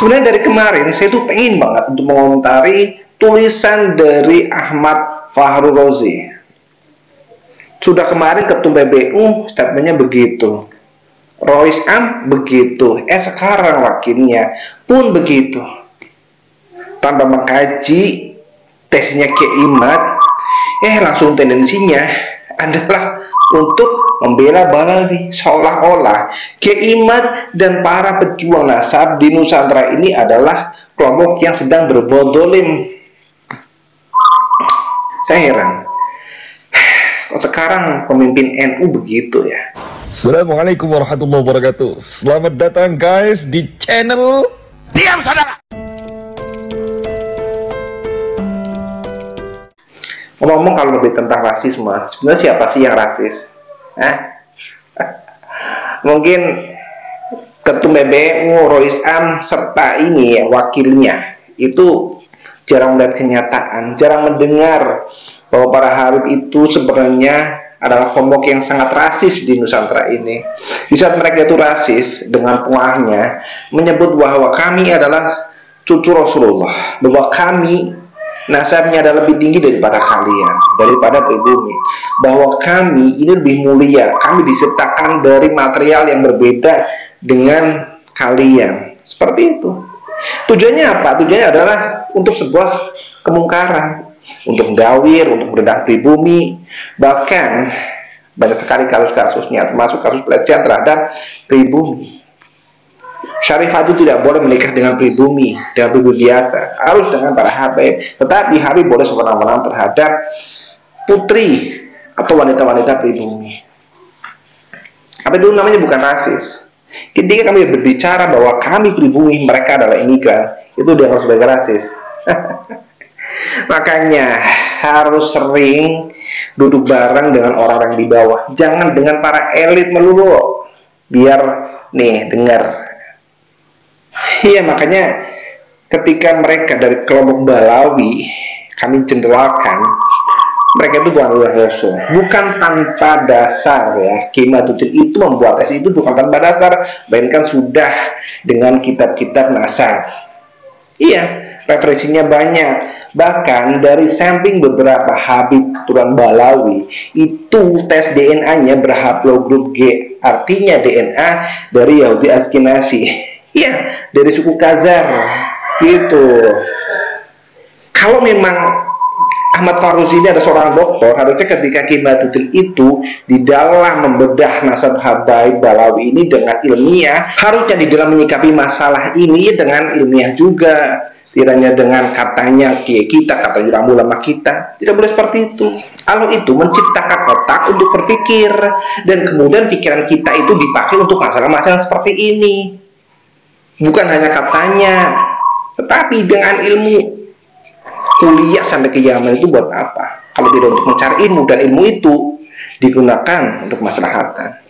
Sebenarnya dari kemarin saya tuh pengen banget untuk mengomentari tulisan dari Ahmad Fahru Rozi. Sudah kemarin ketum PBU statementnya begitu, Rois Am begitu, sekarang wakilnya pun begitu. Tanpa mengkaji tesnya Kiai Imad, langsung tendensinya adalah untuk membela Balawi, seolah-olah Kiai Imad dan para pejuang nasab di Nusantara ini adalah kelompok yang sedang berbuat dolim. Saya heran, kok sekarang pemimpin NU begitu ya. Assalamualaikum warahmatullahi wabarakatuh. Selamat datang guys di channel Diam Saudara. Ngomong-ngomong kalau lebih tentang rasisme, sebenarnya siapa sih yang rasis? Mungkin ketum PBU, Rois Am, serta ini ya, wakilnya itu jarang melihat kenyataan, jarang mendengar bahwa para Habib itu sebenarnya adalah kelompok yang sangat rasis di Nusantara ini. Di saat mereka itu rasis dengan puahnya menyebut bahwa kami adalah cucu Rasulullah, bahwa kami nasabnya adalah lebih tinggi daripada kalian, daripada pribumi, bahwa kami ini lebih mulia, kami diciptakan dari material yang berbeda dengan kalian. Seperti itu. Tujuannya apa? Tujuannya adalah untuk sebuah kemungkaran, untuk gawir, untuk meredak pribumi. Bahkan banyak sekali kasus-kasusnya, termasuk kasus pelecehan terhadap pribumi. Syarifah itu tidak boleh menikah dengan pribumi, dengan pribumi biasa, harus dengan para Habib. Tetapi Habib boleh sewenang-wenang terhadap putri atau wanita-wanita pribumi. Apa itu namanya? Bukan rasis. Ketika kami berbicara bahwa kami pribumi, mereka adalah imigran, itu dianggap sebagai rasis. Makanya harus sering duduk bareng dengan orang-orang di bawah, jangan dengan para elit melulu. Biar nih dengar. Iya, makanya ketika mereka dari kelompok Balawi kami cenderalkan, mereka itu bukan Rasul, bukan tanpa dasar ya. Kiai Maduddin itu membuat tes itu bukan tanpa dasar, melainkan sudah dengan kitab-kitab nasab. Iya, referensinya banyak. Bahkan dari sampling beberapa Habib keturunan Balawi itu tes DNA-nya berhaplogrup G, artinya DNA dari Yahudi Askenazi. Iya, dari suku Khazar gitu. Kalau memang Ahmad Fahruzi ini ada seorang dokter, harusnya ketika Kiai Maduddin itu di dalam membedah nasab Habaib Balawi ini dengan ilmiah, harusnya di dalam menyikapi masalah ini dengan ilmiah juga. Tidak hanya dengan katanya kiai kita, kata ulama kita. Tidak boleh seperti itu. Kalau itu menciptakan otak untuk berpikir, dan kemudian pikiran kita itu dipakai untuk masalah-masalah seperti ini. Bukan hanya katanya, tetapi dengan ilmu. Kuliah sampai ke Yaman itu buat apa? Kalau tidak untuk mencari ilmu, dan ilmu itu digunakan untuk kemaslahatan.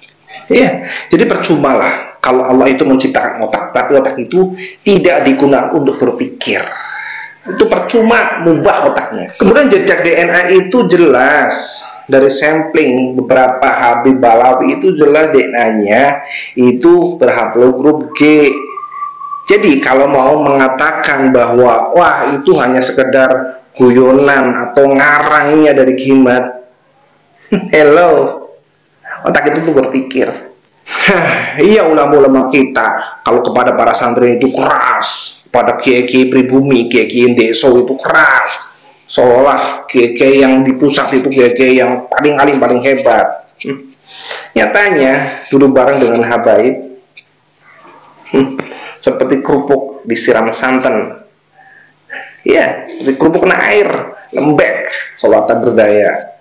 Iya, jadi percumalah kalau Allah itu menciptakan otak, tapi otak itu tidak digunakan untuk berpikir. Itu percuma, mubah otaknya. Kemudian jejak DNA itu jelas dari sampling beberapa Habib Balawi itu jelas DNA-nya itu berhaplogrup G. Jadi kalau mau mengatakan bahwa wah itu hanya sekedar guyonan atau ngarangnya dari Kimat, hello, otak itu tuh berpikir. Iya, ulama-ulama kita kalau kepada para santri itu keras, pada kiai-kiai pribumi, kiai-kiai deso itu keras, seolah kiai-kiai yang di pusat itu kiai-kiai yang paling alim, paling hebat. Nyatanya duduk bareng dengan Habaib seperti kerupuk disiram santan. Ya, seperti kerupuk kena air, lembek, sholatan berdaya.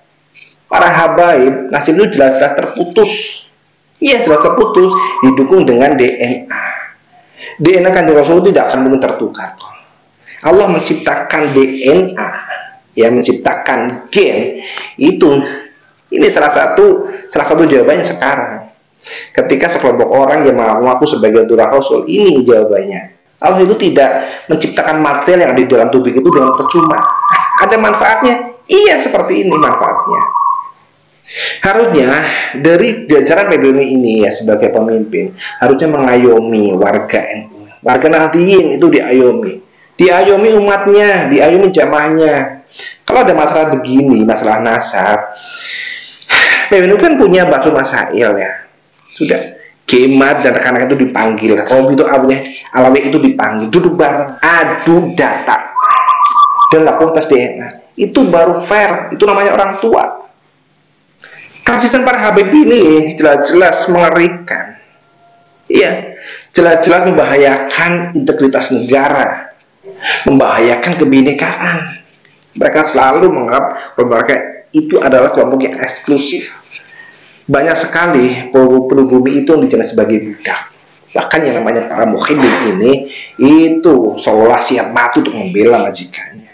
Para Habaib nasib itu jelas-jelas terputus. Iya, jelas terputus, didukung dengan DNA. DNA Kanjeng Rasul tidak akan mungkin tertukar. Allah menciptakan DNA, ya, menciptakan gen itu. Ini salah satu jawabannya sekarang. Ketika sekelompok orang yang mengaku sebagai turah Rasul, ini jawabannya. Allah itu tidak menciptakan material yang ada di dalam tubuh itu dengan percuma. Ada manfaatnya. Iya, seperti ini manfaatnya. Harusnya dari jajaran PBNU ini ya sebagai pemimpin harusnya mengayomi warga NU. warga Nahdliyin itu diayomi umatnya, diayomi jamaahnya. Kalau ada masalah begini, masalah nasab, PBNU kan punya Ba'su Masail ya, sudah Kemat dan rekan-rekan itu dipanggil, Robi itu Alawi itu dipanggil, duduk bareng, adu data dan lakukan tes DNA. Itu baru fair, itu namanya orang tua. Konsisten para Habib ini jelas-jelas mengerikan. Iya, jelas-jelas membahayakan integritas negara, membahayakan kebinekaan. Mereka selalu menganggap mereka itu adalah kelompok yang eksklusif. Banyak sekali pribumi itu yang dijelas sebagai budak. Bahkan yang namanya para mukhibin ini itu seolah siap mati untuk membela majikannya.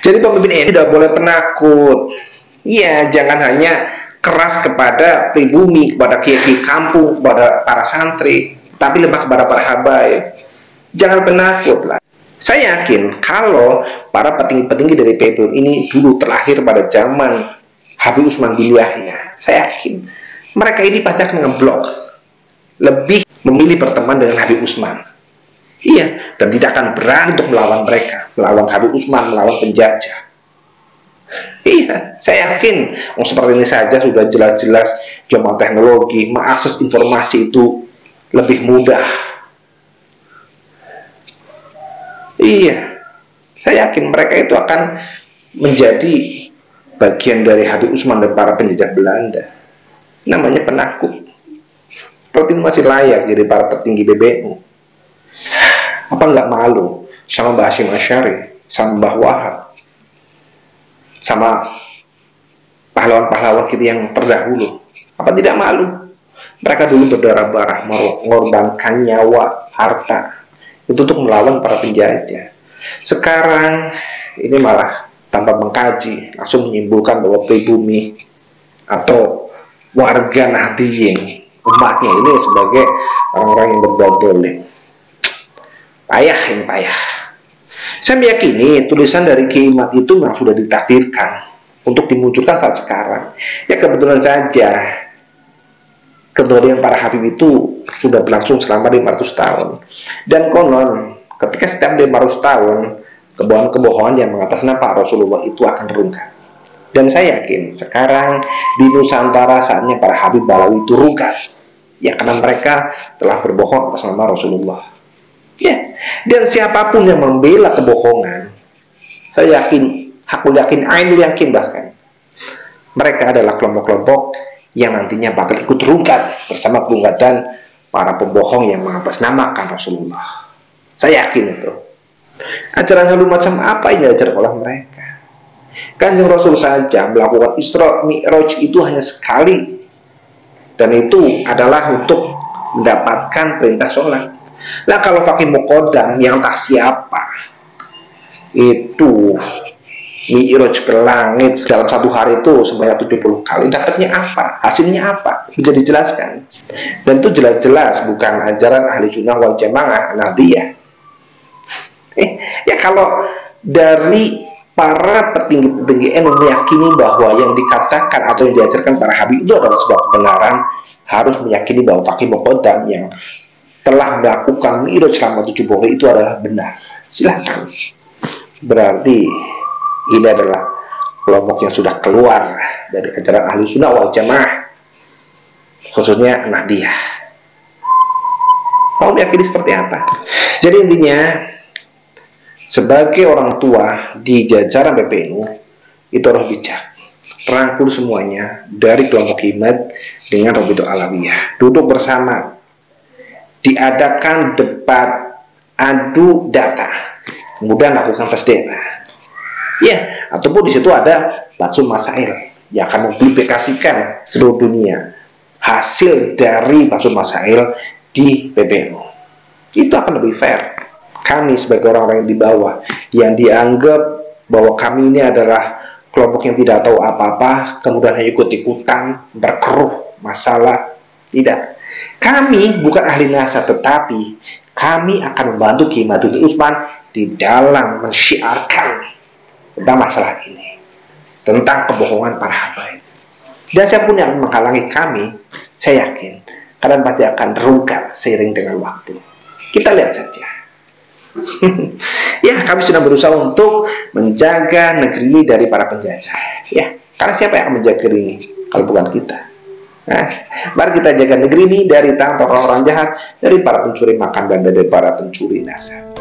Jadi pemimpin ini tidak boleh penakut. Iya, jangan hanya keras kepada pribumi, kepada kiai kampung, kepada para santri, tapi lemah kepada para habaib. Jangan penakut lah. Saya yakin kalau para petinggi-petinggi dari PBNU ini dulu terlahir pada zaman Habib Utsman bin Yahya, saya yakin mereka ini pasti akan ngeblok, lebih memilih berteman dengan Habib Utsman. Iya, dan tidak akan berani untuk melawan mereka, melawan Habib Utsman, melawan penjajah. Iya, saya yakin seperti ini saja sudah jelas-jelas zaman teknologi, mengakses informasi itu lebih mudah. Iya, saya yakin mereka itu akan menjadi bagian dari Habib Utsman dan para penjajah Belanda. Namanya penakut. Seperti masih layak jadi para petinggi PBNU. Apa nggak malu sama Mbah Hasyim Asy'ari, sama Mbah Wahab, sama pahlawan-pahlawan kita yang terdahulu? Apa tidak malu? Mereka dulu berdarah-darah, mengorbankan nyawa, harta itu untuk melawan para penjajah. Sekarang ini malah tanpa mengkaji langsung menyimpulkan bahwa pribumi atau warga Nahdliyin umatnya ini sebagai orang-orang yang berbuat dolim. Payah ini, payah. Saya meyakini tulisan dari Kiai Mat itu memang sudah ditakdirkan untuk dimunculkan saat sekarang. Ya kebetulan saja kedolian para Habib itu sudah berlangsung selama 500 tahun. Dan konon ketika setiap 500 tahun kebohongan-kebohongan yang mengatasnamakan Pak Rasulullah itu akan terungkap. Dan saya yakin sekarang di Nusantara saatnya para Habib Balawi itu rungkat. Ya karena mereka telah berbohong atas nama Rasulullah. Ya, dan siapapun yang membela kebohongan, saya yakin, hakul yakin, ainul yakin bahkan, mereka adalah kelompok-kelompok yang nantinya bakal ikut terungkap bersama penggugatan para pembohong yang mengatasnamakan Rasulullah. Saya yakin itu. Ajaran halu macam apa yang diajarkan oleh mereka? Kanjeng Rasul saja melakukan Isra Mi'raj itu hanya sekali, dan itu adalah untuk mendapatkan perintah sholat. Nah kalau pakai muqaddam yang tak siapa itu Mi'raj ke langit dalam satu hari itu sebanyak 70 kali, dapatnya apa? Hasilnya apa? Bisa dijelaskan. Dan itu jelas-jelas bukan ajaran ahli sunnah wal jamaah Nahdliyah. Ya kalau dari para petinggi-petinggi NU meyakini bahwa yang dikatakan atau yang diajarkan para Habib itu adalah sebuah kebenaran, harus meyakini bahwa pakai muqaddam yang telah melakukan Mi'raj selama 70 hari itu adalah benar. Silahkan. Berarti ini adalah kelompok yang sudah keluar dari ajaran ahli sunnah wal jamaah, khususnya Nahdliyah. Mau meyakini seperti apa? Jadi intinya, sebagai orang tua di jajaran PBNU itu harus bijak, rangkul semuanya dari kelompok Himad dengan Robitul Alawiyah, duduk bersama, diadakan debat adu data, kemudian lakukan tes DNA. Ya, ataupun di situ ada Ba'su Masail yang akan mempublikasikan seluruh dunia hasil dari Ba'su Masail di PBNU. Itu akan lebih fair. Kami sebagai orang-orang yang di bawah, yang dianggap bahwa kami ini adalah kelompok yang tidak tahu apa-apa, kemudian hanya ikut-ikutan berkeruh masalah, tidak. Kami bukan ahli nasab, tetapi kami akan membantu Kiai Madudin Utsman di dalam mensyiarkan tentang masalah ini, tentang kebohongan para habaib. Dan siapapun yang menghalangi kami, saya yakin kalian pasti akan terungkap seiring dengan waktu. Kita lihat saja. Ya, kami sudah berusaha untuk menjaga negeri ini dari para penjajah. Ya, karena siapa yang akan menjaga negeri ini kalau bukan kita? Nah, mari kita jaga negeri ini dari tangan orang-orang jahat, dari para pencuri makan dan dari para pencuri nasab.